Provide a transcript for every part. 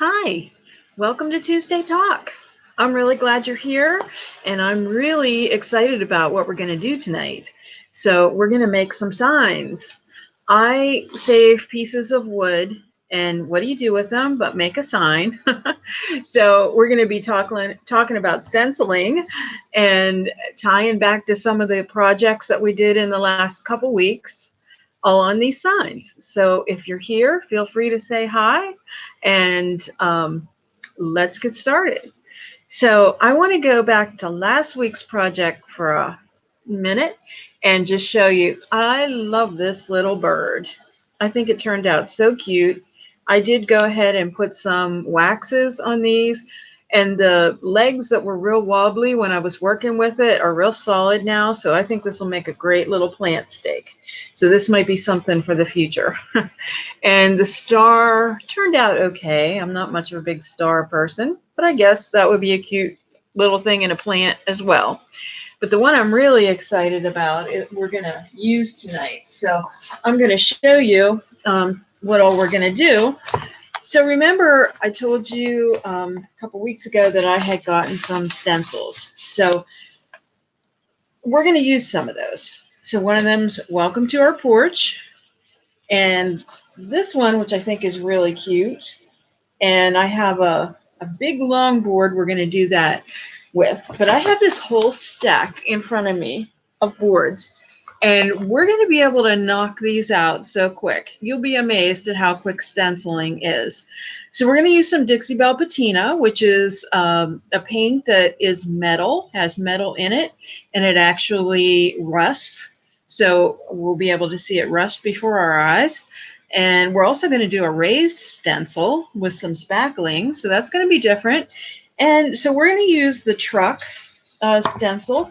Hi, welcome to Tuesday Talk. I'm really glad you're here, and I'm really excited about what we're going to do tonight. So, we're going to make some signs. I save pieces of wood, and what do you do with them but make a sign? So, we're going to be talking about stenciling and tying back to some of the projects that we did in the last couple weeks, all on these signs. So, if you're here, feel free to say hi and let's get started. So I want to go back to last week's project for a minute and just show you. I love this little bird. I think it turned out so cute. I did go ahead and put some waxes on these, and the legs that were real wobbly when I was working with it are real solid now. So I think this will make a great little plant stake. So this might be something for the future. And the star turned out okay. I'm not much of a big star person, but I guess that would be a cute little thing in a plant as well. But the one I'm really excited about, we're going to use tonight. So I'm going to show you what all we're going to do. So remember, I told you a couple weeks ago that I had gotten some stencils. So we're going to use some of those. So one of them's Welcome to Our Porch. And this one, which I think is really cute, and I have a big long board we're going to do that with. But I have this whole stack in front of me of boards, and we're going to be able to knock these out so quick. You'll be amazed at how quick stenciling is. So we're going to use some Dixie Belle Patina, which is a paint that is metal, has metal in it, and it actually rusts. So we'll be able to see it rust before our eyes. And we're also going to do a raised stencil with some spackling. So that's going to be different. And so we're going to use the truck stencil.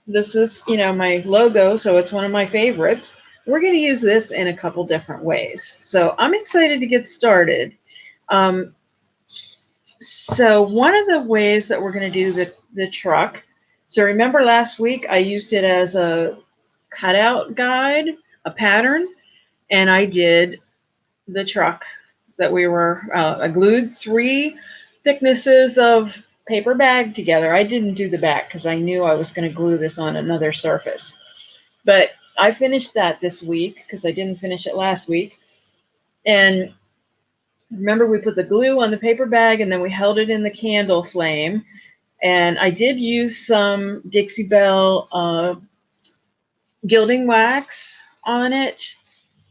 This is, my logo, so it's one of my favorites. We're going to use this in a couple different ways. So I'm excited to get started. So one of the ways that we're going to do the truck, so remember last week I used it as a cutout guide, a pattern, and I did the truck that I glued 3 thicknesses of paper bag together. I didn't do the back because I knew I was going to glue this on another surface. But I finished that this week because I didn't finish it last week. And remember, we put the glue on the paper bag and then we held it in the candle flame. And I did use some Dixie Belle gilding wax on it.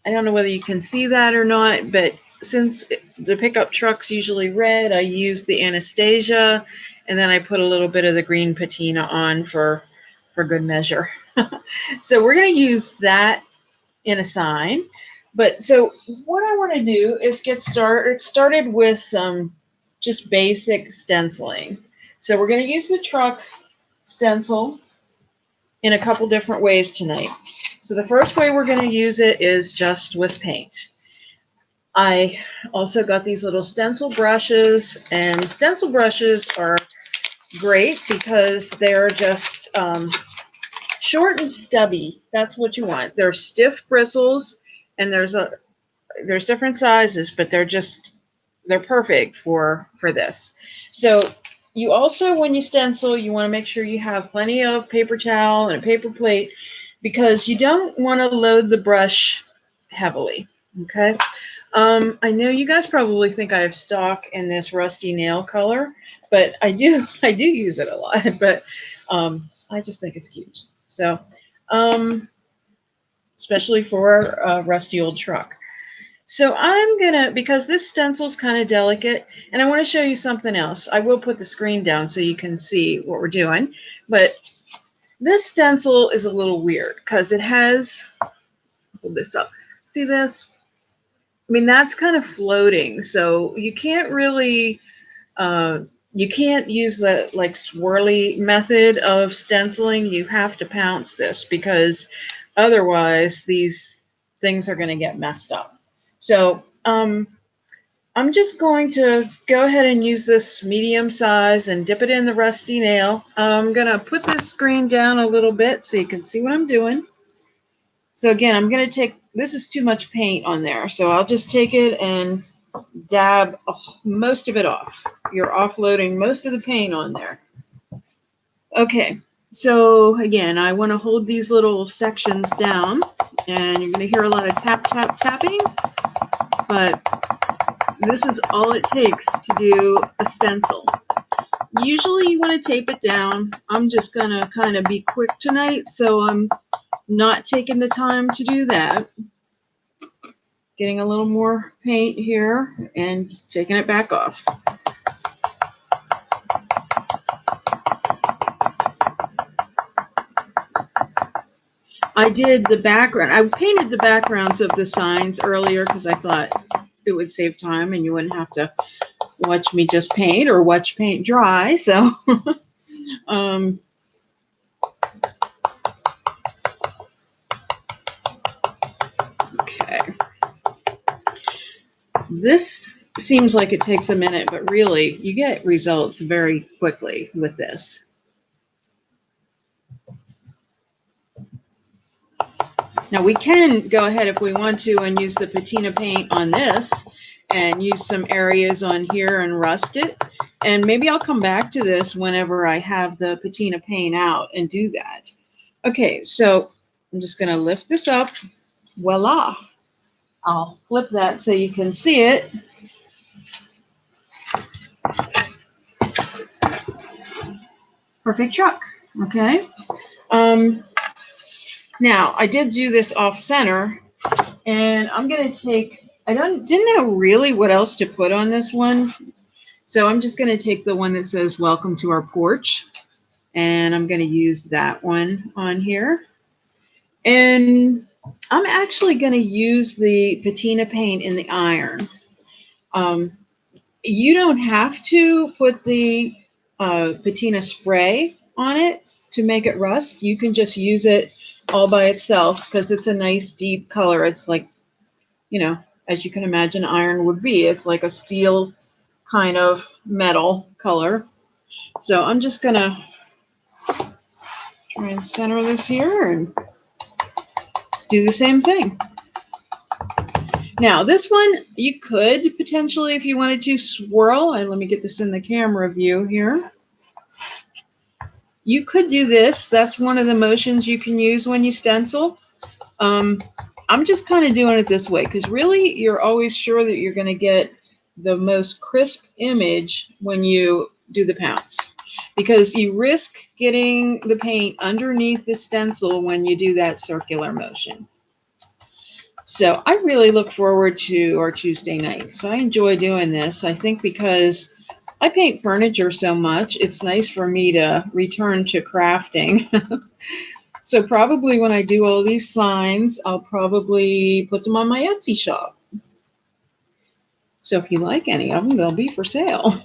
I don't know whether you can see that or not, but since the pickup truck's usually red, I use the Anastasia, and then I put a little bit of the green patina on for good measure. So we're going to use that in a sign. But so what I want to do is get started with some just basic stenciling. So we're going to use the truck stencil in a couple different ways tonight. So the first way we're going to use it is just with paint. I also got these little stencil brushes, and stencil brushes are great because they're just short and stubby. That's what you want. They're stiff bristles, and there's different sizes, but they're perfect for this. So you also, when you stencil, you want to make sure you have plenty of paper towel and a paper plate because you don't want to load the brush heavily. Okay. I know you guys probably think I have stock in this rusty nail color, but I do use it a lot, but I just think it's cute. So, especially for a rusty old truck. So I'm gonna, because this stencil's kind of delicate, and I want to show you something else. I will put the screen down so you can see what we're doing, but this stencil is a little weird because it has, hold this up, see this? I mean, that's kind of floating, so you can't really, you can't use the like swirly method of stenciling. You have to pounce this because otherwise these things are going to get messed up. So I'm just going to go ahead and use this medium size and dip it in the rusty nail. I'm going to put this screen down a little bit so you can see what I'm doing. So again, I'm going to take, this is too much paint on there, so I'll just take it and dab most of it off. You're offloading most of the paint on there. Okay, so again, I want to hold these little sections down, and you're going to hear a lot of tap, tap, tapping, but this is all it takes to do a stencil. Usually you want to tape it down. I'm just going to kind of be quick tonight, so I'm not taking the time to do that. Getting a little more paint here and taking it back off. I did the background. I painted the backgrounds of the signs earlier because I thought it would save time and you wouldn't have to watch me just paint or watch paint dry. So okay. This seems like it takes a minute, but really you get results very quickly with this. Now we can go ahead if we want to and use the patina paint on this and use some areas on here and rust it. And maybe I'll come back to this whenever I have the patina paint out and do that. Okay, so I'm just going to lift this up. Voila. I'll flip that so you can see it. Perfect truck. Okay. Now, I did do this off center, and I'm going to take, didn't know really what else to put on this one. So I'm just going to take the one that says welcome to our porch, and I'm going to use that one on here. And I'm actually going to use the patina paint in the iron. You don't have to put the patina spray on it to make it rust. You can just use it all by itself because it's a nice deep color. It's like, you know, as you can imagine iron would be. It's like a steel kind of metal color. So I'm just going to try and center this here and do the same thing. Now, this one, you could potentially, if you wanted to, swirl. And let me get this in the camera view here. You could do this. That's one of the motions you can use when you stencil. I'm just kind of doing it this way because really you're always sure that you're going to get the most crisp image when you do the pounce, because you risk getting the paint underneath the stencil when you do that circular motion. So I really look forward to our Tuesday nights. I enjoy doing this. I think because I paint furniture so much, it's nice for me to return to crafting. So probably when I do all these signs, I'll probably put them on my Etsy shop. So if you like any of them, they'll be for sale.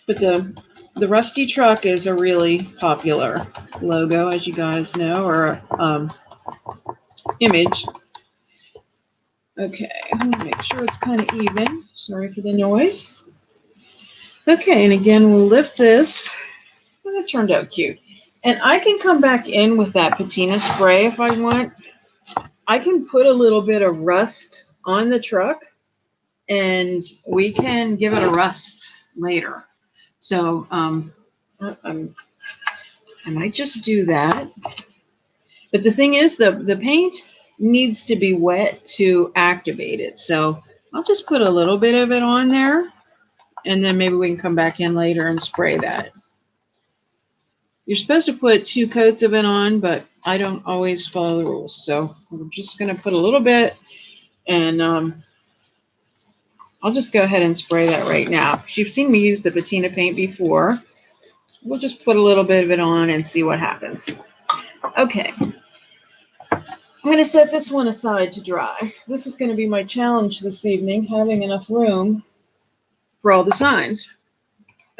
But the Rusty Truck is a really popular logo, as you guys know, or image. Okay, I'm gonna make sure it's kind of even. Sorry for the noise. Okay, and again, we'll lift this. Well, that turned out cute. And I can come back in with that patina spray if I want. I can put a little bit of rust on the truck, and we can give it a rust later. So I might just do that. But the thing is, the paint needs to be wet to activate it. So I'll just put a little bit of it on there, and then maybe we can come back in later and spray that. You're supposed to put 2 coats of it on, but I don't always follow the rules. So we're just going to put a little bit, and I'll just go ahead and spray that right now. You've seen me use the patina paint before. We'll just put a little bit of it on and see what happens. Okay. I'm going to set this one aside to dry. This is going to be my challenge this evening, having enough room for all the signs.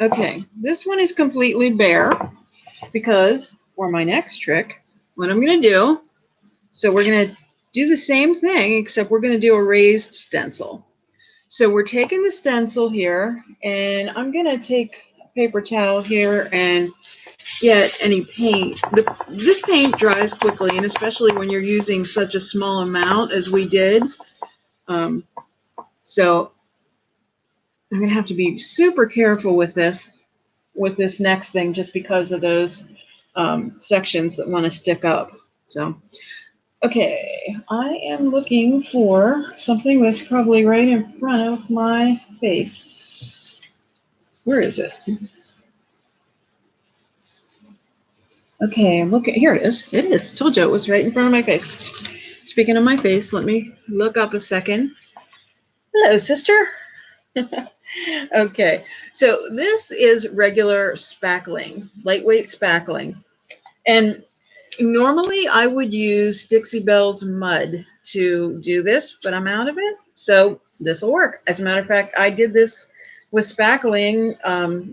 Okay, this one is completely bare because for my next trick, what I'm going to do, so we're going to do the same thing, except we're going to do a raised stencil. So we're taking the stencil here, and I'm going to take a paper towel here and get any paint. This paint dries quickly, and especially when you're using such a small amount as we did. So I'm going to have to be super careful with this next thing, just because of those sections that want to stick up. So, okay, I am looking for something that's probably right in front of my face. Where is it? Okay, I'm looking. Here it is. It is. Told you it was right in front of my face. Speaking of my face, let me look up a second. Hello, sister. Okay, so this is regular spackling, lightweight spackling. And normally I would use Dixie Belle's mud to do this, but I'm out of it. So this will work. As a matter of fact, I did this with spackling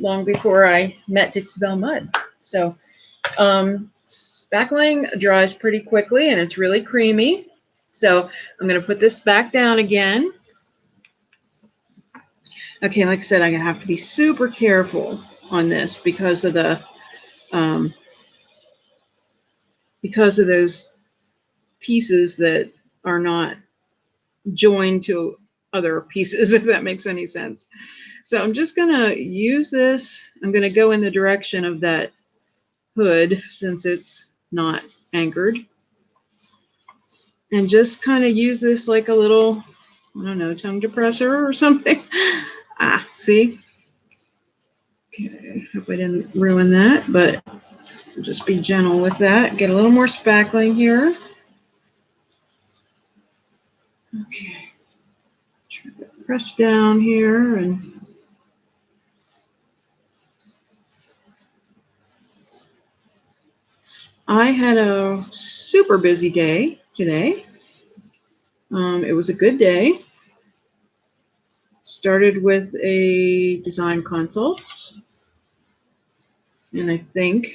long before I met Dixie Belle mud. So spackling dries pretty quickly and it's really creamy. So I'm going to put this back down again. Okay, like I said, I'm going to have to be super careful on this because of the because of those pieces that are not joined to other pieces, if that makes any sense. So I'm just going to use this. I'm going to go in the direction of that hood since it's not anchored. And just kind of use this like a little, I don't know, tongue depressor or something. See? Okay, hope I didn't ruin that, but just be gentle with that. Get a little more spackling here. Okay. Try to press down here and I had a super busy day today. It was a good day. Started with a design consult, and I think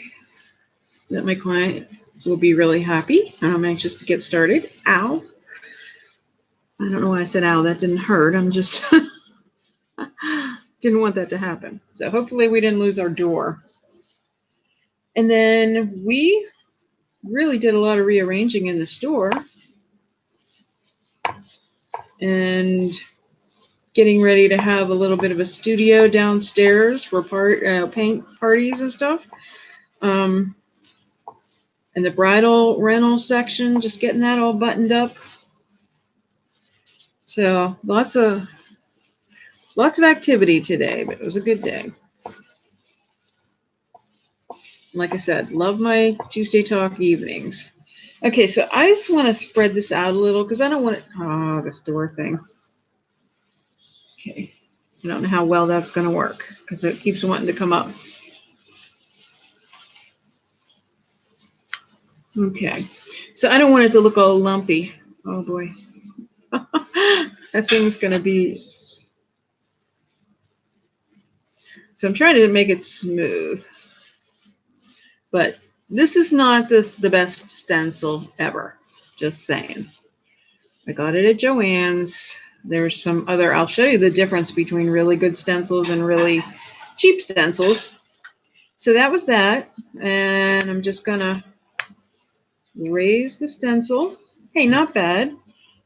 that my client will be really happy. I'm anxious to get started. Ow. I don't know why I said ow. That didn't hurt. I'm just didn't want that to happen. So hopefully we didn't lose our door. And then we really did a lot of rearranging in the store and getting ready to have a little bit of a studio downstairs for paint parties and stuff. And the bridal rental section, just getting that all buttoned up. So lots of activity today, but it was a good day. Like I said, love my Tuesday Talk evenings. Okay, so I just want to spread this out a little because I don't want it. This door thing. Okay, I don't know how well that's going to work because it keeps wanting to come up. Okay, so I don't want it to look all lumpy. Oh boy, that thing's going to be. So I'm trying to make it smooth, but this is not the best stencil ever. Just saying. I got it at Joann's. There's some other, I'll show you the difference between really good stencils and really cheap stencils. So that was that. And I'm just going to raise the stencil. Hey, not bad.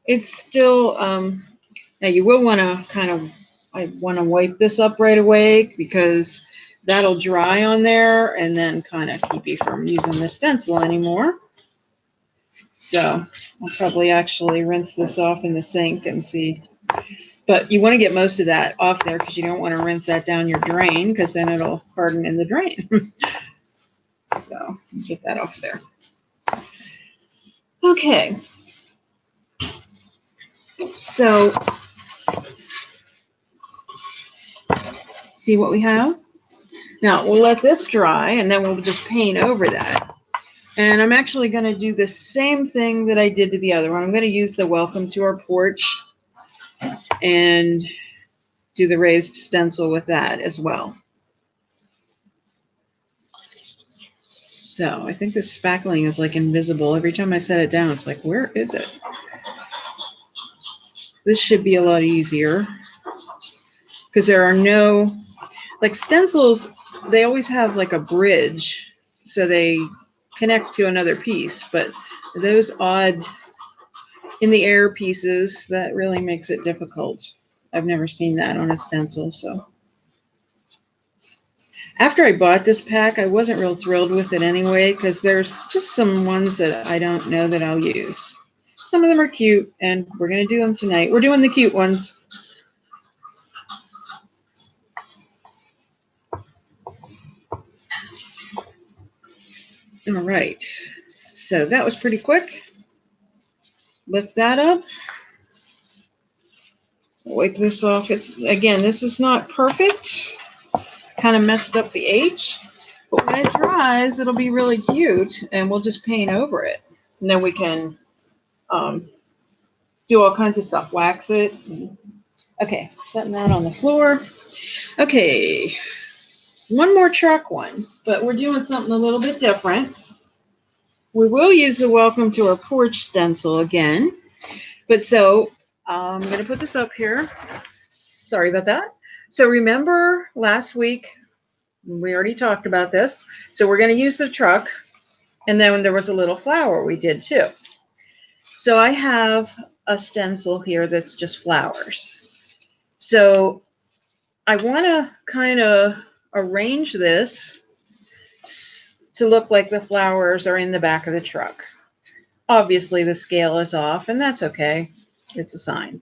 It's still, now you will want to I want to wipe this up right away because that'll dry on there and then kind of keep you from using the stencil anymore. So I'll probably actually rinse this off in the sink and see. But you want to get most of that off there because you don't want to rinse that down your drain because then it'll harden in the drain. So get that off there. Okay. So see what we have? Now we'll let this dry and then we'll just paint over that. And I'm actually going to do the same thing that I did to the other one. I'm going to use the Welcome to Our Porch and do the raised stencil with that as well. So I think the spackling is like invisible. Every time I set it down, it's like, where is it? This should be a lot easier because there are no, like stencils, they always have like a bridge so they connect to another piece. But those odd in the air pieces, that really makes it difficult. I've never seen that on a stencil. So after I bought this pack, I wasn't real thrilled with it anyway, because there's just some ones that I don't know that I'll use. Some of them are cute, and we're going to do them tonight. We're doing the cute ones. All right. So that was pretty quick. Lift that up. Wipe this off. Again, this is not perfect. Kind of messed up the H. But when it dries, it'll be really cute, and we'll just paint over it. And then we can do all kinds of stuff. Wax it. Okay, setting that on the floor. Okay, one more truck one, but we're doing something a little bit different. We will use the Welcome to Our Porch stencil again. But so I'm going to put this up here. Sorry about that. So remember last week, we already talked about this. So we're going to use the truck. And then there was a little flower we did too. So I have a stencil here that's just flowers. So I want to kind of arrange this to look like the flowers are in the back of the truck. Obviously the scale is off, and that's okay. It's a sign.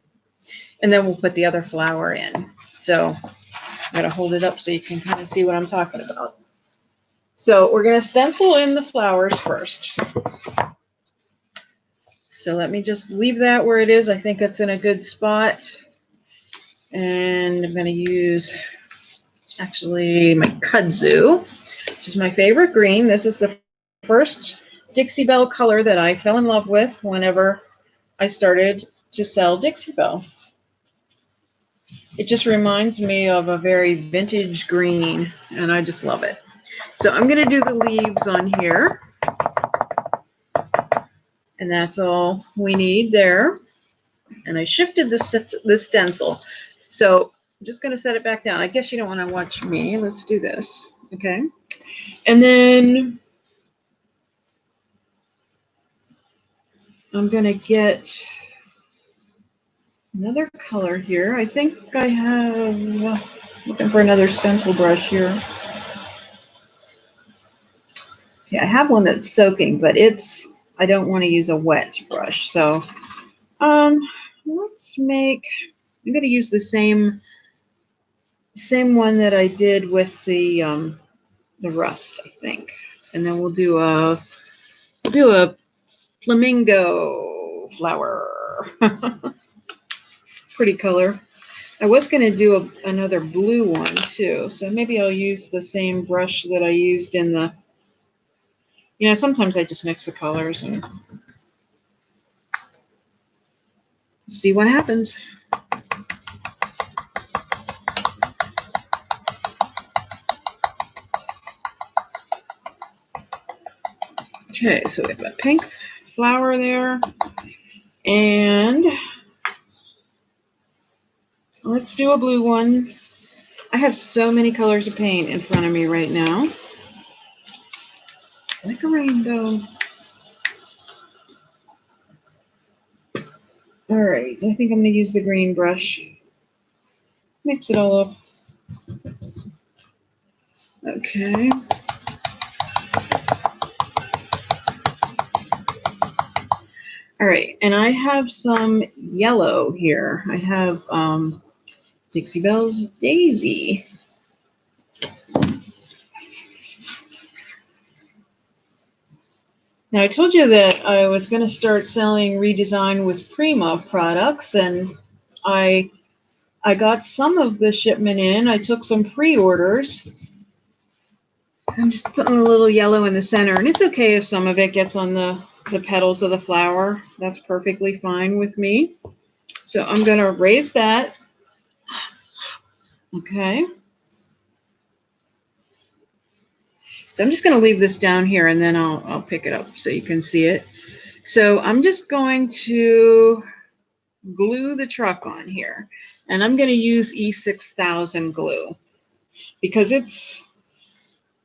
And then we'll put the other flower in. So I'm going to hold it up so you can kind of see what I'm talking about. So we're going to stencil in the flowers first. So let me just leave that where it is. I think it's in a good spot. And I'm going to use actually my kudzu, which is my favorite green. This is the first Dixie Belle color that I fell in love with whenever I started to sell Dixie Belle. It just reminds me of a very vintage green, and I just love it. So I'm going to do the leaves on here. And that's all we need there. And I shifted the stencil. So I'm just going to set it back down. I guess you don't want to watch me. Let's do this. Okay. And then I'm going to get another color here. I think I have, looking for another stencil brush here. Yeah, I have one that's soaking, but I don't want to use a wet brush. So let's make, I'm going to use the same one that I did with the rust, I think. And then we'll do a flamingo flower. Pretty color. I was going to do another blue one too, so maybe I'll use the same brush that I used in the, sometimes I just mix the colors and see what happens. Okay, so we have a pink flower there, and let's do a blue one. I have so many colors of paint in front of me right now. It's like a rainbow. All right, I think I'm going to use the green brush. Mix it all up. Okay. All right, and I have some yellow here. I have Dixie Belle's Daisy. Now, I told you that I was going to start selling Redesign with Prima products, and I got some of the shipment in. I took some pre-orders. So I'm just putting a little yellow in the center, and it's okay if some of it gets on the petals of the flower. That's perfectly fine with me. So I'm going to raise that. Okay. So I'm just going to leave this down here, and then I'll pick it up so you can see it. So I'm just going to glue the truck on here, and I'm going to use E6000 glue because it's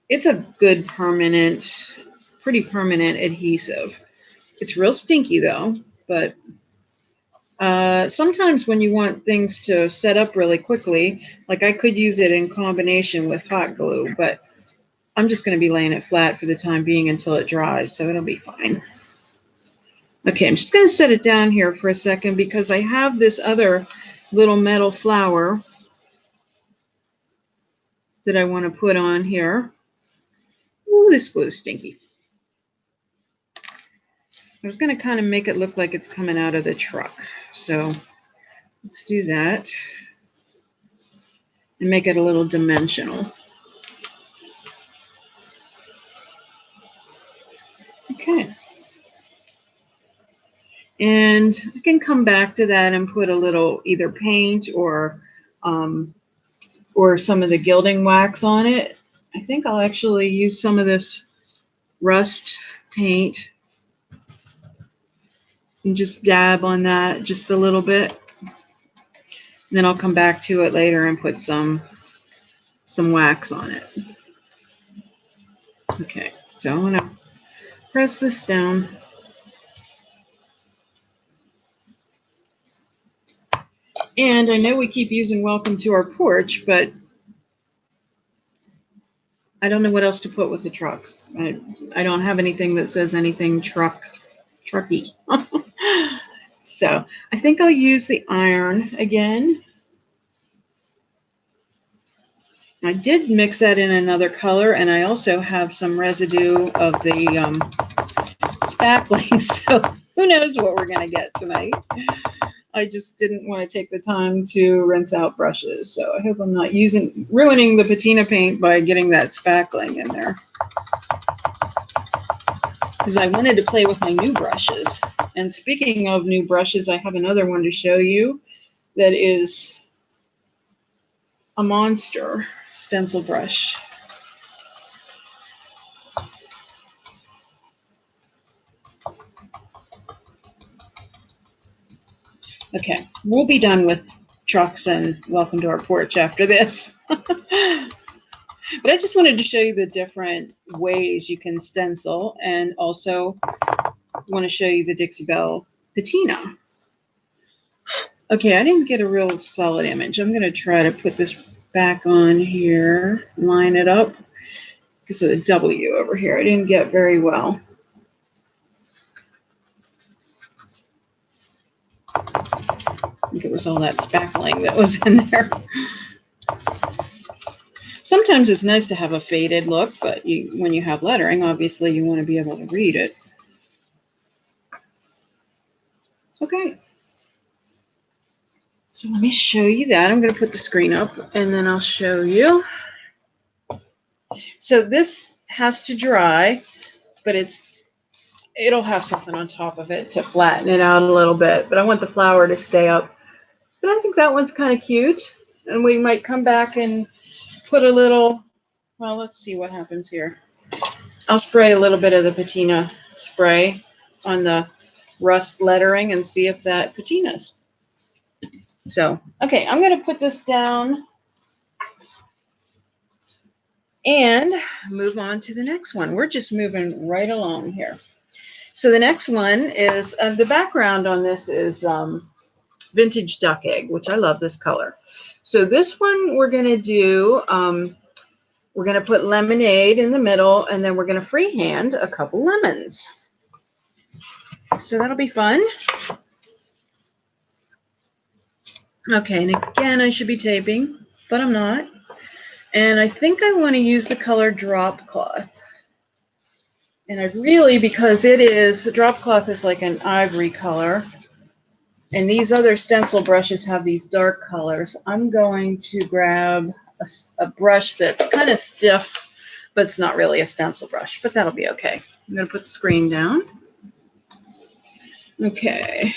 It's a good permanent, pretty permanent adhesive. It's real stinky though, but sometimes when you want things to set up really quickly, like I could use it in combination with hot glue, but I'm just going to be laying it flat for the time being until it dries, so it'll be fine. Okay, I'm just going to set it down here for a second because I have this other little metal flower that I want to put on here. Ooh, this glue is stinky. I was going to kind of make it look like it's coming out of the truck. So let's do that and make it a little dimensional. Okay. And I can come back to that and put a little either paint or some of the gilding wax on it. I think I'll actually use some of this rust paint and just dab on that just a little bit. And then I'll come back to it later and put some wax on it. Okay, so I'm gonna press this down. And I know we keep using welcome to our porch, but I don't know what else to put with the truck. I don't have anything that says anything trucky. So I think I'll use the iron again. I did mix that in another color, and I also have some residue of the spackling, so who knows what we're going to get tonight. I just didn't want to take the time to rinse out brushes, so I hope I'm not ruining the patina paint by getting that spackling in there. Because I wanted to play with my new brushes. And speaking of new brushes, I have another one to show you that is a monster stencil brush. Okay, we'll be done with trucks and welcome to our porch after this. But I just wanted to show you the different ways you can stencil, and also want to show you the Dixie Belle Patina. Okay, I didn't get a real solid image. I'm going to try to put this back on here, line it up, because of the W over here. I didn't get very well. I think it was all that spackling that was in there. Sometimes it's nice to have a faded look, but when you have lettering, obviously you want to be able to read it. Okay. So let me show you that. I'm going to put the screen up and then I'll show you. So this has to dry, but it'll have something on top of it to flatten it out a little bit. But I want the flower to stay up. But I think that one's kind of cute. And we might come back and put a little, well, let's see what happens here. I'll spray a little bit of the patina spray on the rust lettering and see if that patinas. So, okay, I'm going to put this down and move on to the next one. We're just moving right along here. So the next one is, the background on this is vintage duck egg, which I love this color. So this one we're going to do, we're going to put lemonade in the middle, and then we're going to freehand a couple lemons. So that'll be fun. Okay, and again, I should be taping, but I'm not. And I think I want to use the color drop cloth. And I really, because drop cloth is like an ivory color, and these other stencil brushes have these dark colors, I'm going to grab a brush that's kind of stiff, but it's not really a stencil brush, but that'll be okay. I'm going to put the screen down. Okay.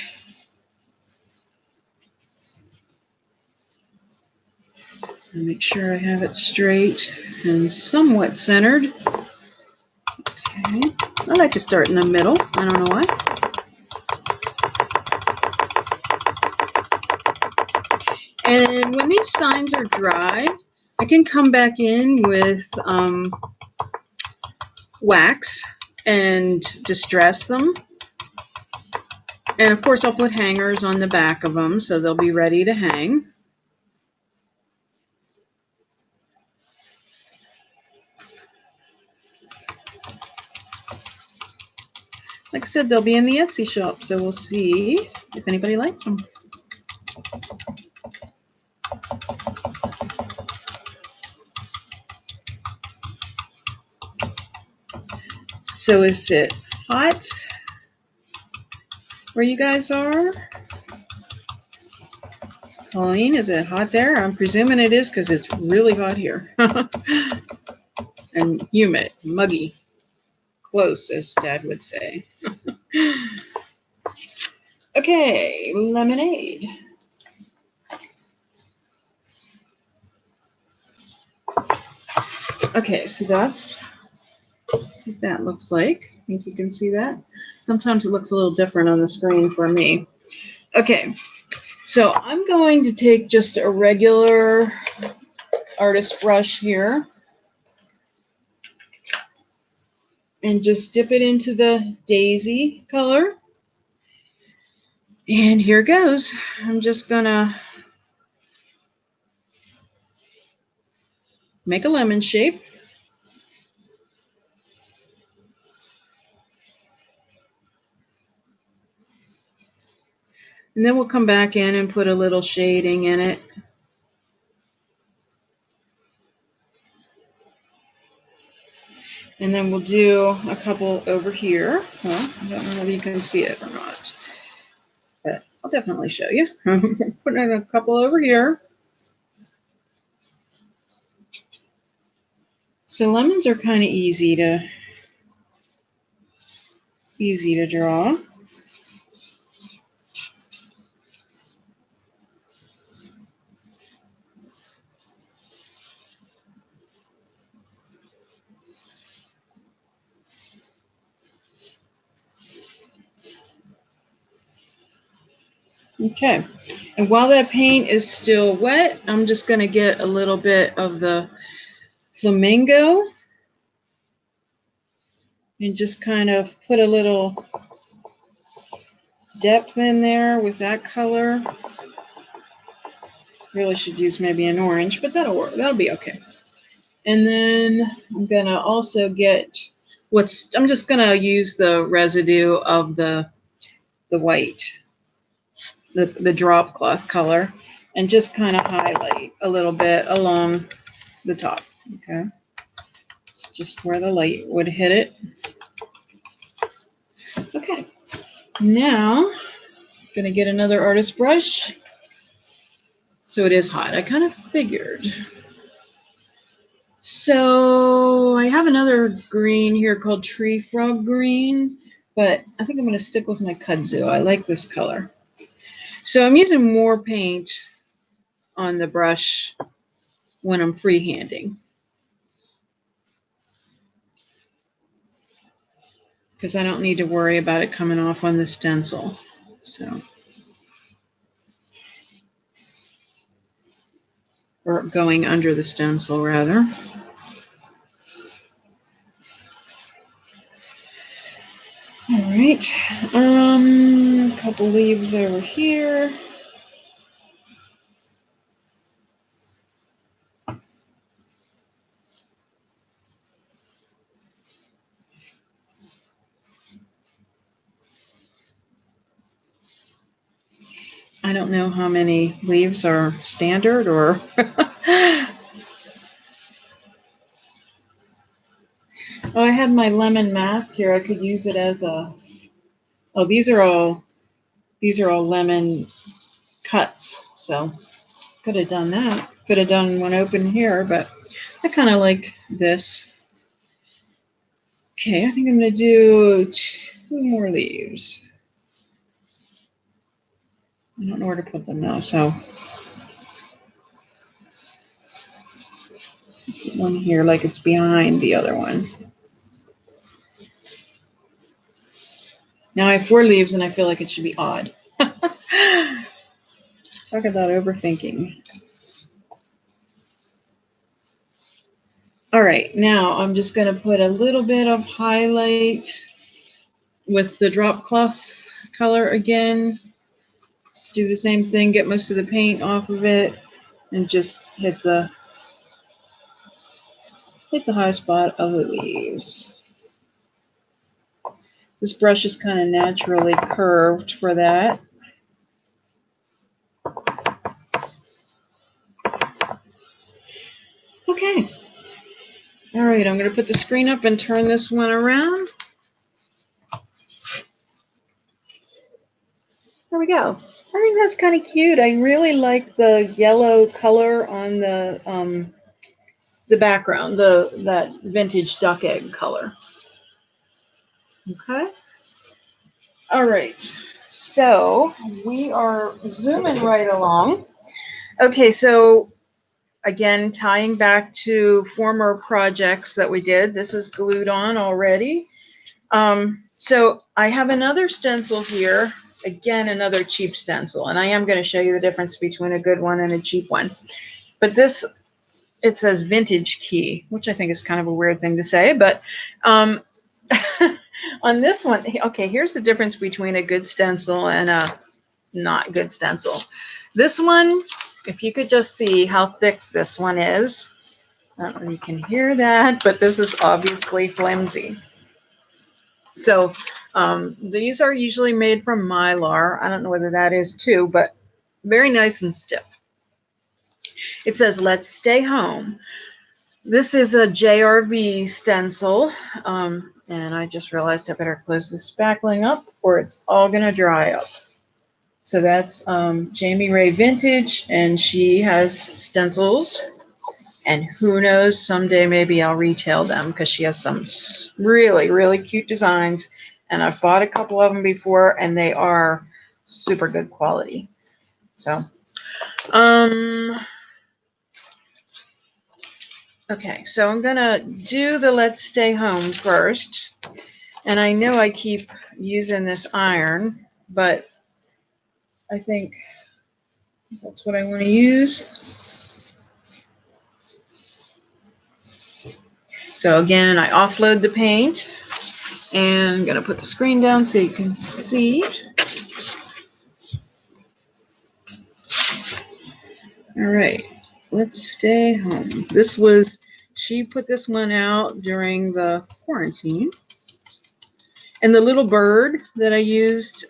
And make sure I have it straight and somewhat centered. Okay. I like to start in the middle. I don't know why. And when these signs are dry, I can come back in with wax and distress them. And of course I'll put hangers on the back of them so they'll be ready to hang. Like I said, they'll be in the Etsy shop, so we'll see if anybody likes them. So is it hot where you guys are? Colleen, is it hot there? I'm presuming it is because it's really hot here. And humid, muggy, close, as Dad would say. Okay, lemonade. Okay, so that's what that looks like. I think you can see that. Sometimes it looks a little different on the screen for me. Okay, so I'm going to take just a regular artist brush here and just dip it into the daisy color. And here goes. I'm just gonna make a lemon shape. And then we'll come back in and put a little shading in it. And then we'll do a couple over here. Well, I don't know whether you can see it or not, but I'll definitely show you. Putting a couple over here. So lemons are kind of easy to draw. Okay, and while that paint is still wet, I'm just going to get a little bit of the flamingo and just kind of put a little depth in there with that color. Really should use maybe an orange, but that'll work. That'll be okay. And then I'm going to also get I'm just going to use the residue of the white, the drop cloth color, and just kind of highlight a little bit along the top. Okay. It's just where the light would hit it. Okay. Now I'm going to get another artist brush. So it is hot. I kind of figured. So I have another green here called Tree Frog Green, but I think I'm going to stick with my kudzu. I like this color. So I'm using more paint on the brush when I'm freehanding, because I don't need to worry about it coming off on the stencil. Or going under the stencil, rather. All right, a couple leaves over here. I don't know how many leaves are standard or... Oh, I have my lemon mask here. I could use it as a... Oh, these are all lemon cuts. So could have done that. Could have done one open here, but I kind of like this. Okay, I think I'm going to do 2 more leaves. I don't know where to put them now, so put one here like it's behind the other one. Now I have 4 leaves and I feel like it should be odd. Talk about overthinking. All right, now I'm just going to put a little bit of highlight with the drop cloth color again. Just do the same thing, get most of the paint off of it, and just hit the high spot of the leaves. This brush is kind of naturally curved for that. Okay. All right, I'm going to put the screen up and turn this one around. There we go. I think that's kind of cute. I really like the yellow color on the background, that vintage duck egg color. Okay. All right. So we are zooming right along. Okay, so again, tying back to former projects that we did. This is glued on already. So I have another stencil here. Again, another cheap stencil. And I am going to show you the difference between a good one and a cheap one. But this, it says vintage key, which I think is kind of a weird thing to say. But on this one, okay, here's the difference between a good stencil and a not good stencil. This one, if you could just see how thick this one is. I don't know if you can hear that, but this is obviously flimsy. So these are usually made from Mylar. I don't know whether that is too, but very nice and stiff. It says, "Let's stay home." This is a JRV stencil. And I just realized I better close this spackling up or it's all going to dry up. So that's Jamie Ray Vintage, and she has stencils. And who knows, someday maybe I'll retail them because she has some really, really cute designs. And I've bought a couple of them before, and they are super good quality. So, okay, so I'm going to do the Let's Stay Home first. And I know I keep using this iron, but I think that's what I want to use. So again, I offload the paint. And I'm going to put the screen down so you can see. All right, Let's Stay Home. This was, she put this one out during the quarantine. And the little bird that I used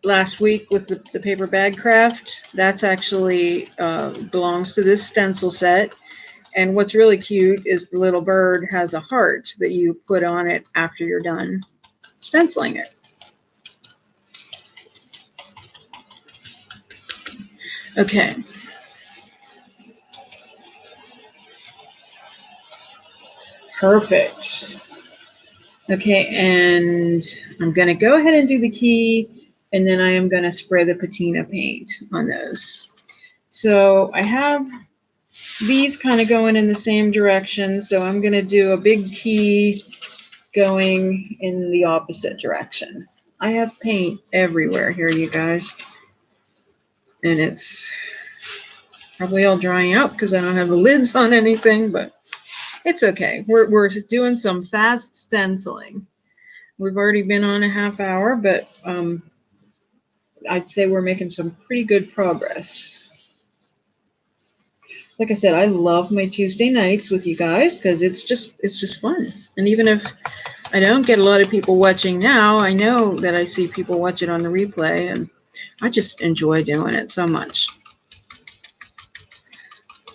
last week with the paper bag craft, that's actually belongs to this stencil set. And what's really cute is the little bird has a heart that you put on it after you're done stenciling it. Okay. Perfect. Okay, and I'm going to go ahead and do the key, and then I am going to spray the patina paint on those. So I have these kind of going in the same direction, so I'm going to do a big key going in the opposite direction. I have paint everywhere here, you guys, and it's probably all drying out because I don't have the lids on anything, but it's okay. We're doing some fast stenciling. We've already been on a half hour, but I'd say we're making some pretty good progress. Like I said, I love my Tuesday nights with you guys because it's just fun. And even if I don't get a lot of people watching now, I know that I see people watch it on the replay, and I just enjoy doing it so much.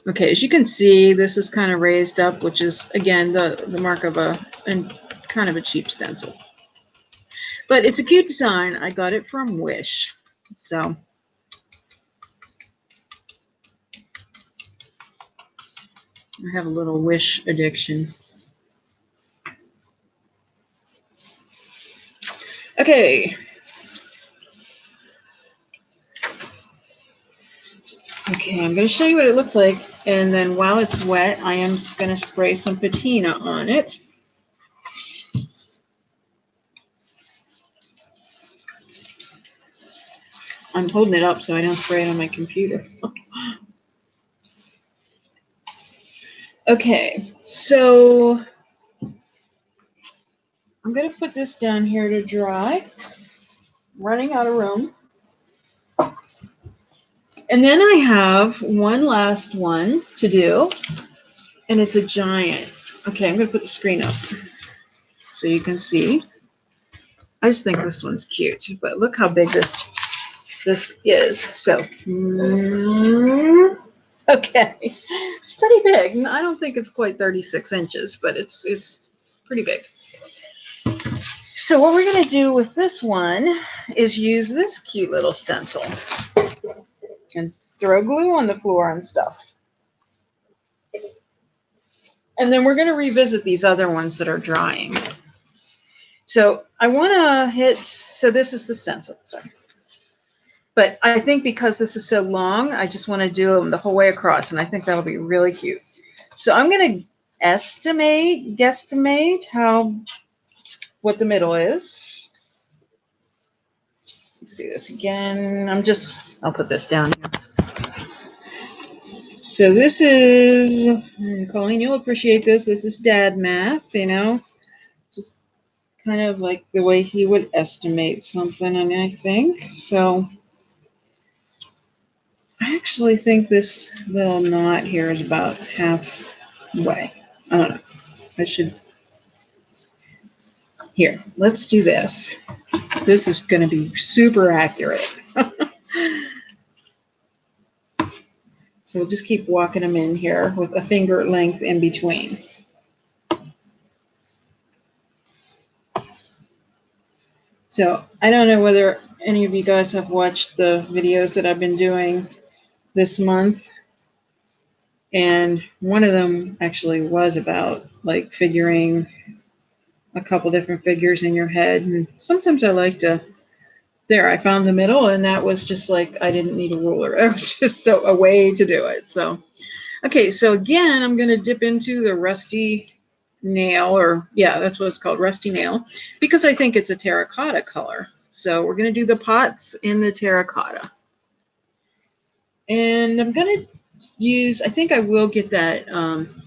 Okay, as you can see, this is kind of raised up, which is, again, the mark of kind of a cheap stencil. But it's a cute design. I got it from Wish. So I have a little Wish addiction. Okay. Okay, I'm going to show you what it looks like. And then while it's wet, I am going to spray some patina on it. I'm holding it up so I don't spray it on my computer. Okay, so I'm going to put this down here to dry. Running out of room. And then I have one last one to do, and it's a giant. Okay, I'm going to put the screen up so you can see. I just think this one's cute, but look how big this is. So, okay, it's pretty big. I don't think it's quite 36 inches, but it's pretty big. So what we're going to do with this one is use this cute little stencil and throw glue on the floor and stuff. And then we're going to revisit these other ones that are drying. So I want to hit, so this is the stencil, sorry. But I think because this is so long, I just want to do them the whole way across, and I think that'll be really cute. So I'm going to guesstimate what the middle is. Let's see this again. I'll put this down here. So this is, Colleen, you'll appreciate this. This is dad math, just kind of like the way he would estimate something, and I think. So I actually think this little knot here is about halfway. I don't know. Here, let's do this. This is going to be super accurate. So we'll just keep walking them in here with a finger length in between. So I don't know whether any of you guys have watched the videos that I've been doing this month. And one of them actually was about like figuring a couple different figures in your head. And sometimes I like to, I found the middle, and that was just like, I didn't need a ruler. It was just a way to do it. So, okay. So again, I'm going to dip into the rusty nail, or yeah, that's what it's called, rusty nail, because I think it's a terracotta color. So we're going to do the pots in the terracotta. And I'm going to use, I think I will get that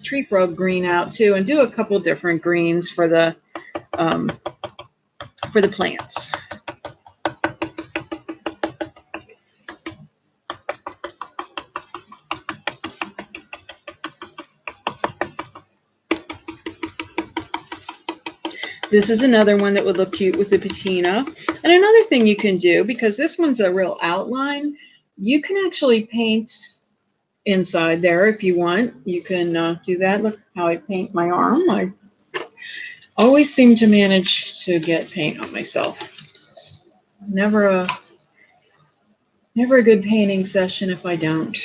tree frog green out too, and do a couple different greens for the plants. This is another one that would look cute with the patina. And another thing you can do, because this one's a real outline, you can actually paint inside there if you want. You can do that. Look how I paint my arm. I always seem to manage to get paint on myself. It's never a good painting session if I don't.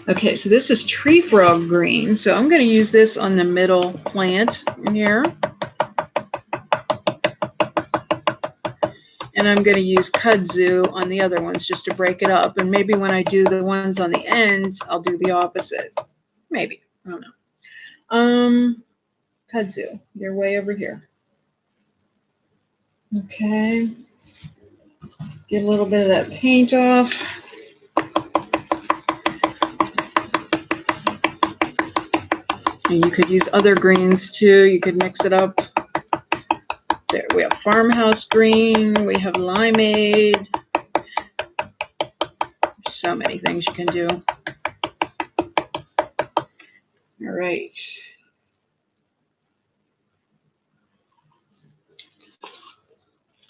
Okay, so this is tree frog green. So I'm going to use this on the middle plant in here. And I'm going to use kudzu on the other ones just to break it up. And maybe when I do the ones on the end, I'll do the opposite. Maybe. I don't know. Kudzu, you're way over here. Okay. Get a little bit of that paint off. And you could use other greens too. You could mix it up. There, we have farmhouse green. We have limeade. There's so many things you can do. All right.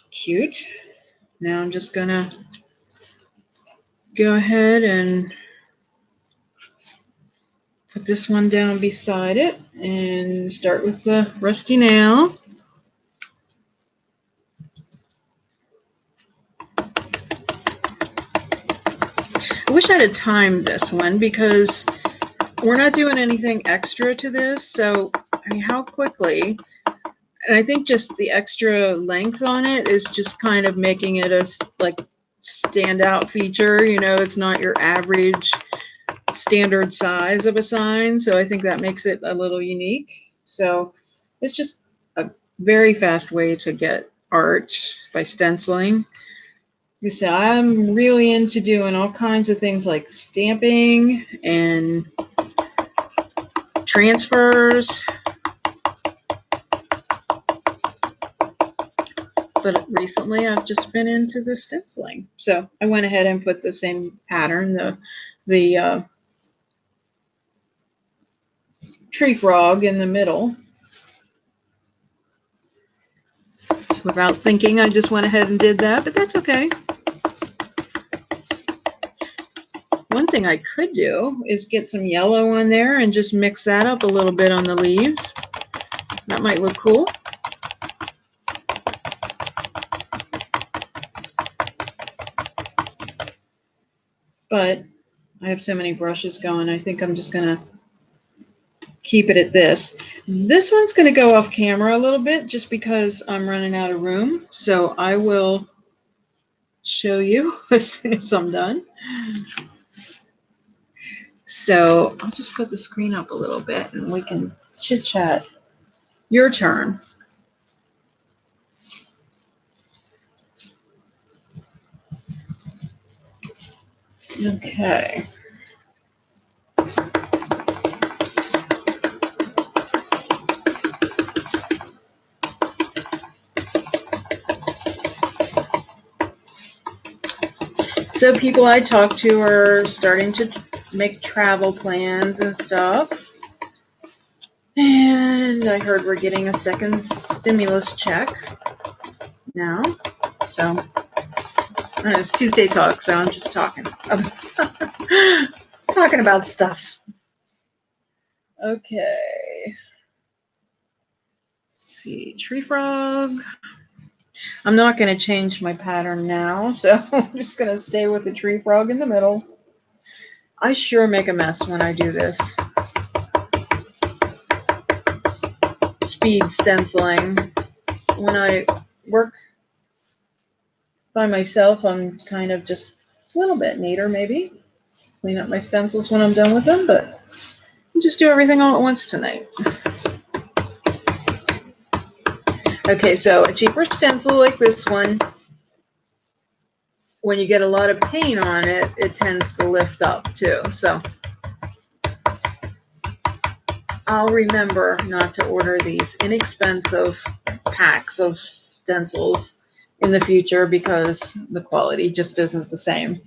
Cute. Now I'm just gonna go ahead and put this one down beside it and start with the rusty nail. I wish I'd have timed this one because we're not doing anything extra to this. So, I mean, how quickly? And I think just the extra length on it is just kind of making it a like standout feature. It's not your average standard size of a sign. So I think that makes it a little unique. So it's just a very fast way to get art by stenciling. You see, I'm really into doing all kinds of things like stamping and transfers. But recently I've just been into the stenciling. So I went ahead and put the same pattern, the tree frog in the middle. So without thinking, I just went ahead and did that, but that's okay. One thing I could do is get some yellow on there and just mix that up a little bit on the leaves. That might look cool. But I have so many brushes going, I think I'm just going to keep it at this. This one's going to go off camera a little bit just because I'm running out of room. So I will show you as soon as I'm done. So I'll just put the screen up a little bit and we can chit chat. Your turn. Okay. So people I talk to are starting to make travel plans and stuff. And I heard we're getting a second stimulus check now. So it's Tuesday Talk, so I'm just talking. Talking about stuff. Okay. Let's see. Tree frog. I'm not going to change my pattern now, so I'm just going to stay with the tree frog in the middle. I sure make a mess when I do this. Speed stenciling. When I work by myself, I'm kind of just a little bit neater, maybe. Clean up my stencils when I'm done with them, but I'll just do everything all at once tonight. Okay, so a cheaper stencil like this one, when you get a lot of paint on it, it tends to lift up too. So I'll remember not to order these inexpensive packs of stencils in the future because the quality just isn't the same.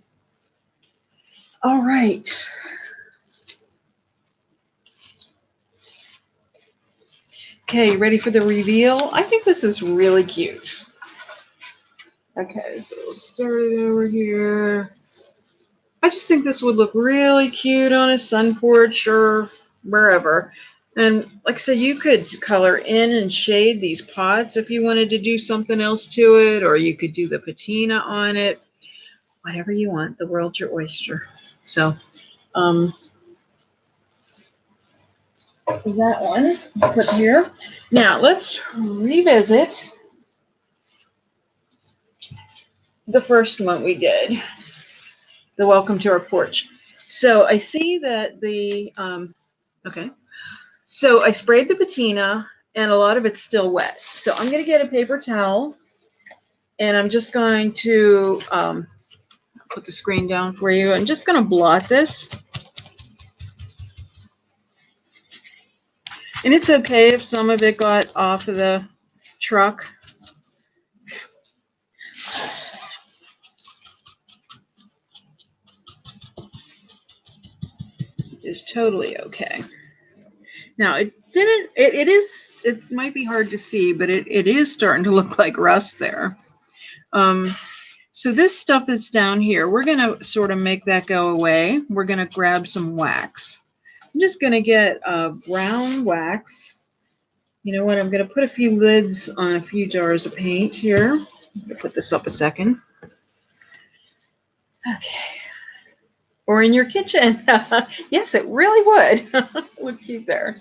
All right. Okay, ready for the reveal? I think this is really cute. Okay, so we'll start it over here. I just think this would look really cute on a sun porch or wherever. And like I said, you could color in and shade these pots if you wanted to do something else to it, or you could do the patina on it. Whatever you want. The world's your oyster. So that one put here. Now let's revisit the first one we did, the welcome to our porch. So I see that the okay. So I sprayed the patina and a lot of it's still wet. So I'm going to get a paper towel and I'm just going to put the screen down for you. I'm just going to blot this. And it's okay if some of it got off of the truck. It's totally okay. Now it didn't, it might be hard to see, but it is starting to look like rust there. So this stuff that's down here, we're going to sort of make that go away. We're going to grab some wax. I'm just going to get brown wax. You know what? I'm going to put a few lids on a few jars of paint here. I'm going to put this up a second. Okay. Or in your kitchen. Yes, it really would. Look cute there.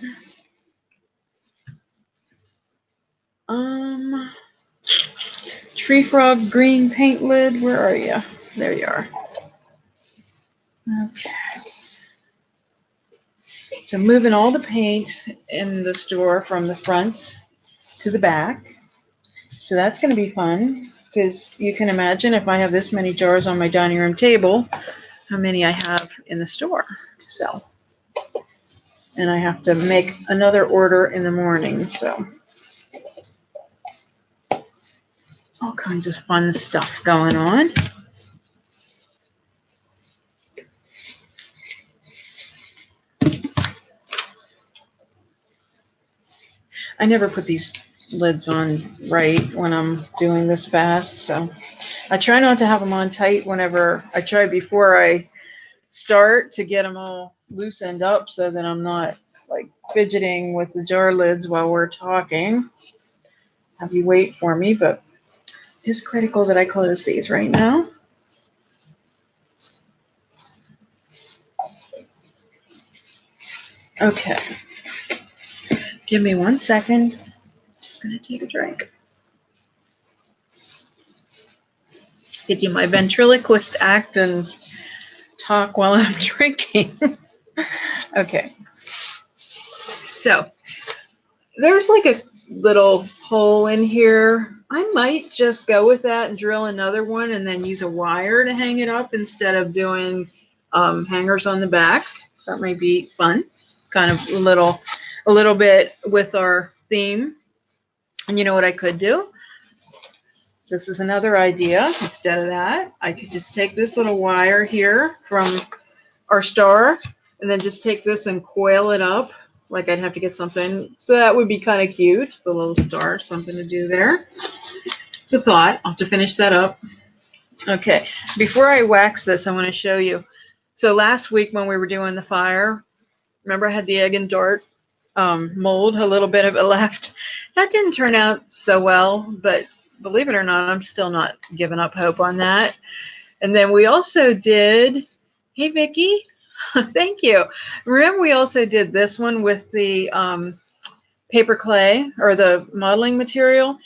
Tree frog green paint lid. Where are you? There you are. Okay. So moving all the paint in the store from the front to the back. So that's going to be fun. because you can imagine if I have this many jars on my dining room table, how many I have in the store to sell. And I have to make another order in the morning, so all kinds of fun stuff going on. I never put these lids on right when I'm doing this fast, so I try not to have them on tight whenever I try before I start to get them all loosened up so that I'm not like fidgeting with the jar lids while we're talking. Have you wait for me, but it's critical that I close these right now. Okay. Give me 1 second. Just gonna take a drink. Get you my ventriloquist act and talk while I'm drinking. Okay. So there's like a little hole in here. I might just go with that and drill another one and then use a wire to hang it up instead of doing hangers on the back. That might be fun. Kind of a little bit with our theme. And you know what I could do? This is another idea. Instead of that, I could just take this little wire here from our star and then just take this and coil it up. Like I'd have to get something. So that would be kind of cute. The little star, something to do there. It's a thought. I'll have to finish that up. Okay. Before I wax this, I want to show you. So last week when we were doing the fire, remember I had the egg and dart mold, a little bit of it left. That didn't turn out so well, but believe it or not, I'm still not giving up hope on that. And then we also did, hey, Vicki, thank you. Remember we also did this one with the paper clay or the modeling material.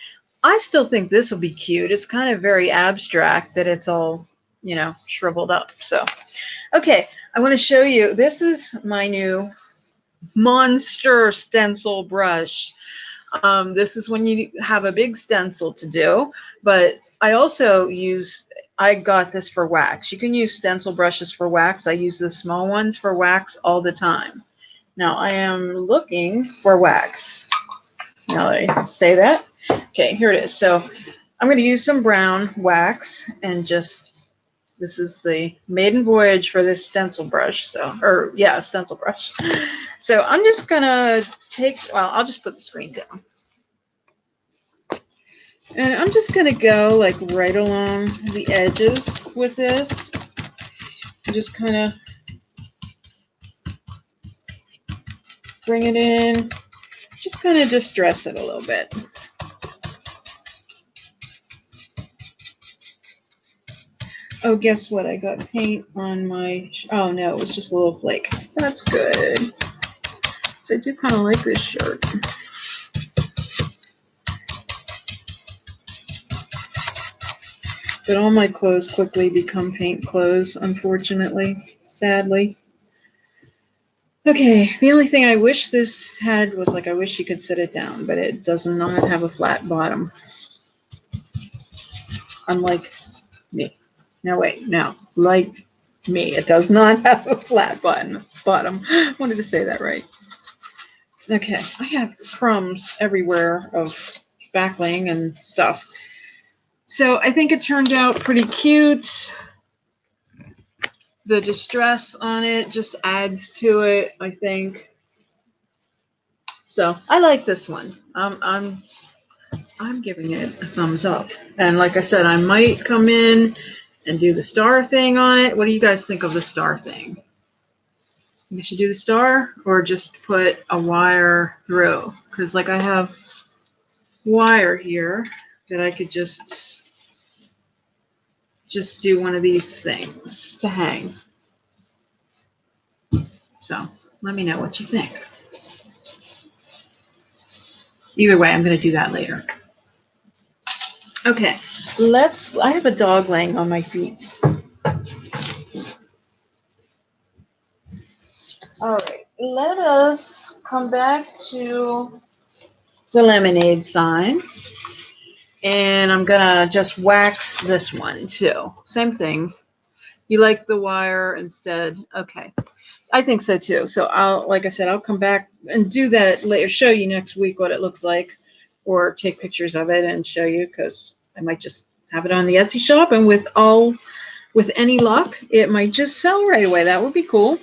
I still think this will be cute. It's kind of very abstract that it's all, you know, shriveled up. So, okay, I want to show you. This is my new monster stencil brush. This is when you have a big stencil to do, but I also I got this for wax. You can use stencil brushes for wax. I use the small ones for wax all the time. Now I am looking for wax. Now that I say that, okay, here it is. So I'm going to use some brown wax and this is the maiden voyage for this stencil brush. Stencil brush. So I'm just going to I'll just put the screen down. And I'm just going to go like right along the edges with this. And just kind of bring it in. Just kind of distress it a little bit. Oh, guess what? I got paint on my... Oh, no, it was just a little flake. That's good. So I do kind of like this shirt. But all my clothes quickly become paint clothes, unfortunately, sadly. Okay, the only thing I wish this had was I wish you could sit it down, but it does not have a flat bottom. Unlike me. No, wait, no. Like me, it does not have a flat bottom. I wanted to say that right. Okay, I have crumbs everywhere of spackling and stuff. So I think it turned out pretty cute. The distress on it just adds to it, I think. So I like this one. I'm giving it a thumbs up. And like I said, I might come in and do the star thing on it. What do you guys think of the star thing? You should do the star or just put a wire through? Because I have wire here that I could just do one of these things to hang. So let me know what you think. Either way, I'm going to do that later. Okay, I have a dog laying on my feet. All right, let us come back to the lemonade sign. And I'm gonna just wax this one too. Same thing. You like the wire instead? Okay. I think so too. So like I said, I'll come back and do that later, show you next week what it looks like, or take pictures of it and show you, because I might just have it on the Etsy shop, and with any luck, it might just sell right away. That would be cool.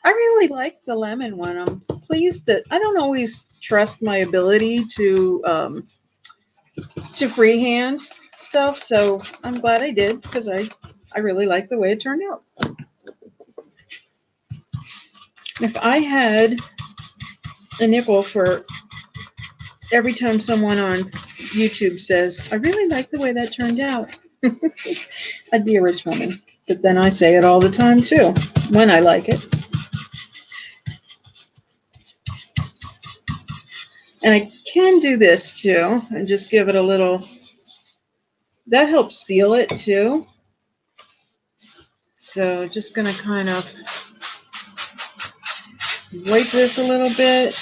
I really like the lemon one. I'm pleased that I don't always trust my ability to freehand stuff, so I'm glad I did, because I really like the way it turned out. If I had a nickel for every time someone on YouTube says, I really like the way that turned out, I'd be a rich woman. But then I say it all the time too, when I like it. And I can do this too, and just give it a little, that helps seal it too. So just gonna kind of wipe this a little bit,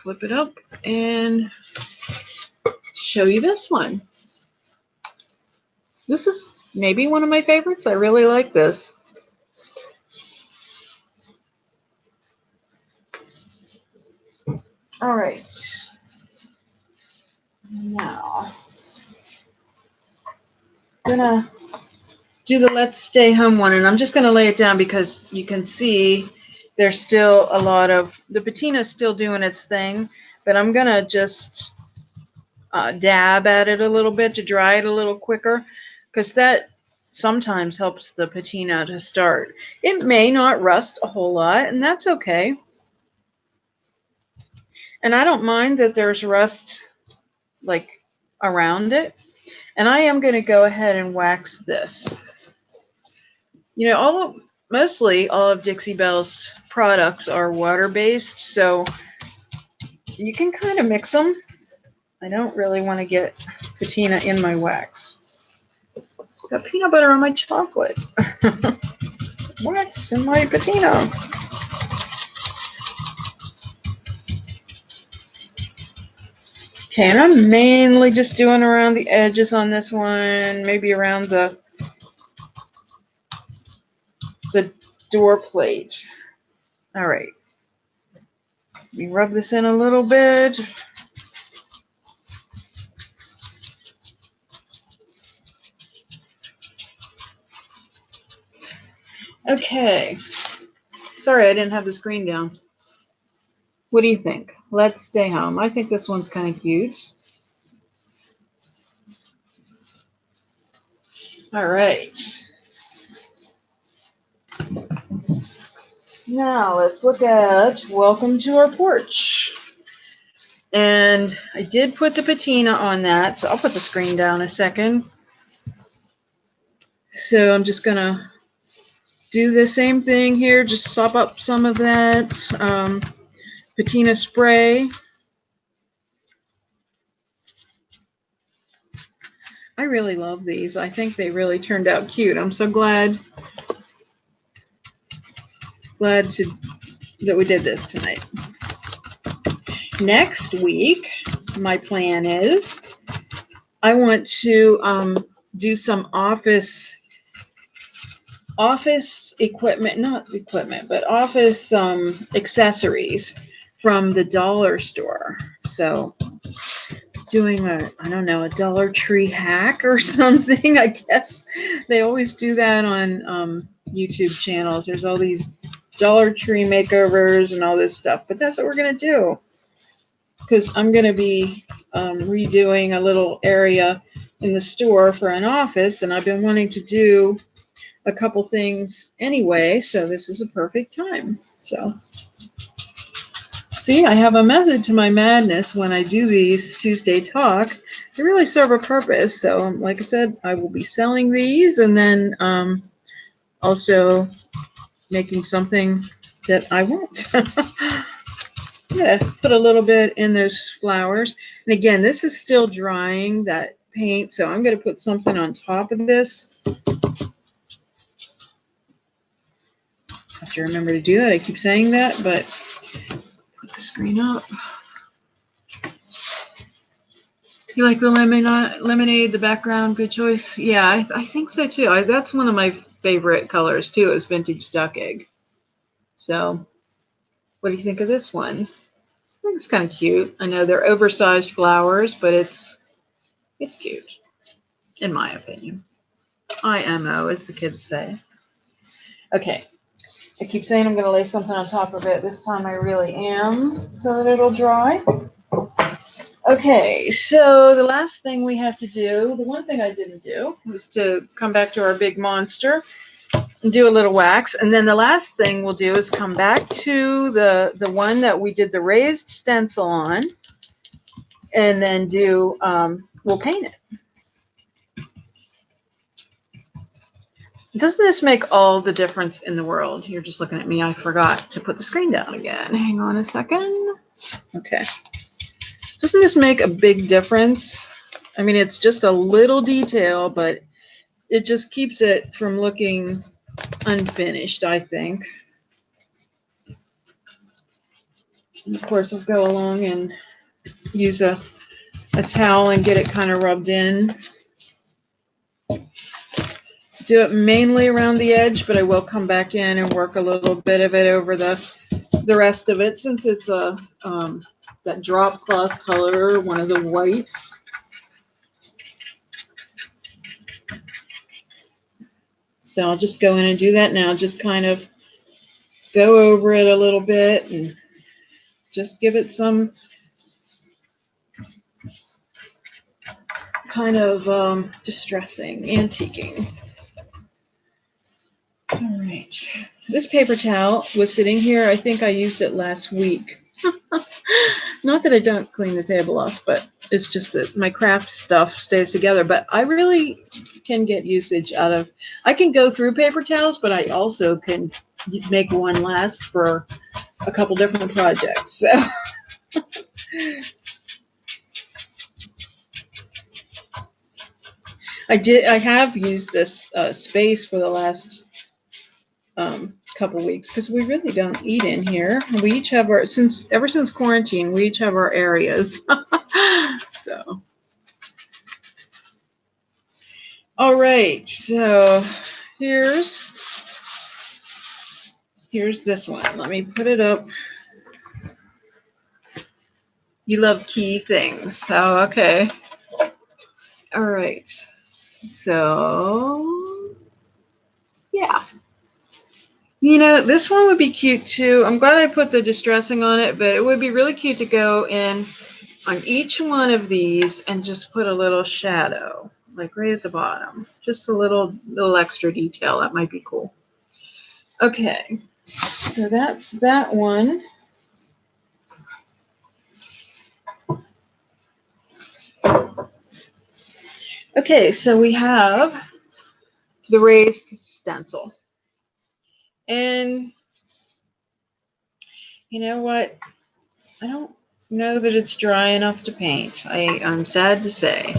flip it up, and show you this one. This is maybe one of my favorites. I really like this. All right. Now, I'm gonna do the Let's Stay Home one, and I'm just gonna lay it down because you can see there's still a lot of, the patina is still doing its thing, but I'm gonna just dab at it a little bit to dry it a little quicker, because that sometimes helps the patina to start. It may not rust a whole lot, and that's okay. And I don't mind that there's rust like around it. And I am going to go ahead and wax this. You know, mostly all of Dixie Belle's products are water-based, so you can kind of mix them. I don't really want to get patina in my wax. Got peanut butter on my chocolate. Wax in my patina. Okay, and I'm mainly just doing around the edges on this one, maybe around the door plate. All right. Let me rub this in a little bit. Okay. Sorry, I didn't have the screen down. What do you think? Let's Stay Home. I think this one's kind of cute. All right. Now let's look at Welcome to Our Porch. And I did put the patina on that, so I'll put the screen down a second. So I'm just going to do the same thing here, just sop up some of that patina spray. I really love these. I think they really turned out cute. I'm so glad that we did this tonight. Next week, my plan is I want to do some office equipment, not equipment, but office accessories from the dollar store. So doing I don't know, a Dollar Tree hack or something. I guess they always do that on YouTube channels. There's all these Dollar Tree makeovers and all this stuff, but that's what we're going to do, because I'm going to be redoing a little area in the store for an office, and I've been wanting to do a couple things anyway, so this is a perfect time. So see, I have a method to my madness when I do these Tuesday Talk. They really serve a purpose. So like I said, I will be selling these, and then also making something that I want. Yeah, put a little bit in those flowers. And again, this is still drying, that paint, so I'm going to put something on top of this. I have to remember to do that. I keep saying that, but put the screen up. You like the lemonade, the background, good choice? Yeah, I think so too. That's one of my favorite colors too, is vintage duck egg. So what do you think of this one? I think it's kind of cute. I know they're oversized flowers, but it's cute, in my opinion. IMO, as the kids say. Okay, I keep saying I'm going to lay something on top of it. This time I really am, so that it'll dry. Okay, so the last thing we have to do, the one thing I didn't do, was to come back to our big monster and do a little wax. And then the last thing we'll do is come back to the one that we did the raised stencil on, and then we'll paint it. Doesn't this make all the difference in the world? You're just looking at me. I forgot to put the screen down again. Hang on a second. Okay. Doesn't this make a big difference? I mean, it's just a little detail, but it just keeps it from looking unfinished, I think. And of course, I'll go along and use a towel and get it kind of rubbed in. Do it mainly around the edge, but I will come back in and work a little bit of it over the rest of it, since it's that drop cloth color, one of the whites. So I'll just go in and do that now. Just kind of go over it a little bit and just give it some kind of distressing, antiquing. All right. This paper towel was sitting here. I think I used it last week. Not that I don't clean the table off, but it's just that my craft stuff stays together. But I really can get usage out of, I can go through paper towels, but I also can make one last for a couple different projects. So I have used this space for the last couple weeks, because we really don't eat in here. We each have ever since quarantine, we each have our areas. So, all right. So here's this one. Let me put it up. You love key things. So, okay. All right. So, yeah. You know, this one would be cute too. I'm glad I put the distressing on it, but it would be really cute to go in on each one of these and just put a little shadow, like right at the bottom. Just a little extra detail. That might be cool. Okay, so that's that one. Okay, so we have the raised stencil. And you know what? I don't know that it's dry enough to paint. I'm sad to say.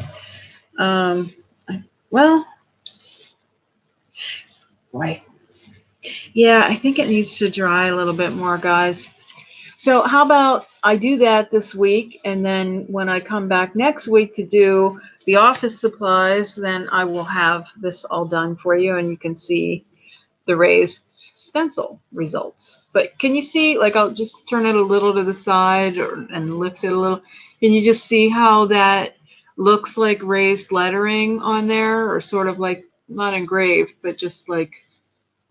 Well, right. Yeah, I think it needs to dry a little bit more, guys. So how about I do that this week, and then when I come back next week to do the office supplies, then I will have this all done for you, and you can see the raised stencil results. But can you see, like, I'll just turn it a little to the side and lift it a little. Can you just see how that looks like raised lettering on there, or sort of like not engraved, but just like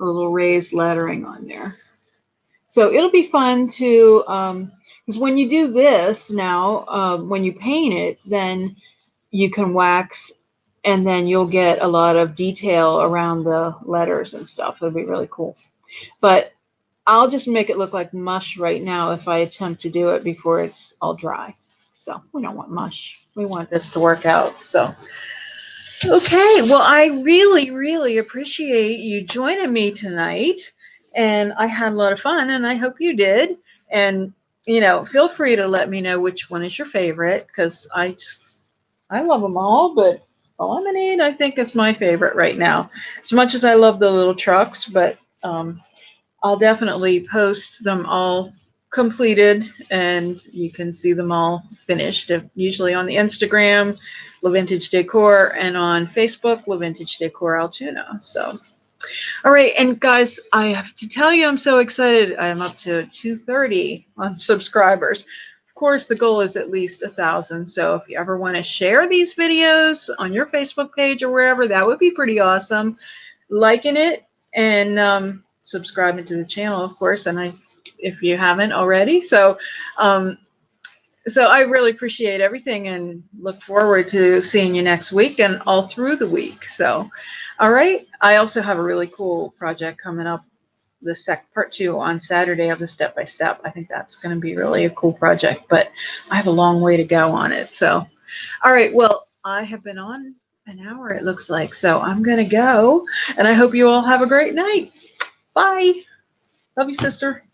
a little raised lettering on there? So it'll be fun to, because when you do this now, when you paint it, then you can wax, and then you'll get a lot of detail around the letters and stuff. It'll be really cool. But I'll just make it look like mush right now if I attempt to do it before it's all dry. So we don't want mush. We want this to work out. So, okay. Well, I really, really appreciate you joining me tonight. And I had a lot of fun, and I hope you did. And, you know, feel free to let me know which one is your favorite, because I love them all, but the lemonade, I think, is my favorite right now. As much as I love the little trucks, but I'll definitely post them all completed, and you can see them all finished, usually on the Instagram, La Vintage Decor, and on Facebook, La Vintage Decor Altoona. So, all right, and guys, I have to tell you, I'm so excited. I'm up to 230 on subscribers. Of course, the goal is at least 1,000. So if you ever want to share these videos on your Facebook page or wherever, that would be pretty awesome. Liking it and subscribing to the channel, of course, and if you haven't already. Um, so I really appreciate everything and look forward to seeing you next week and all through the week. So, all right. I also have a really cool project coming up, the part 2 on Saturday of the step by step. I think that's going to be really a cool project, but I have a long way to go on it. So, all right. Well, I have been on an hour, it looks like. So I'm going to go, and I hope you all have a great night. Bye. Love you, sister.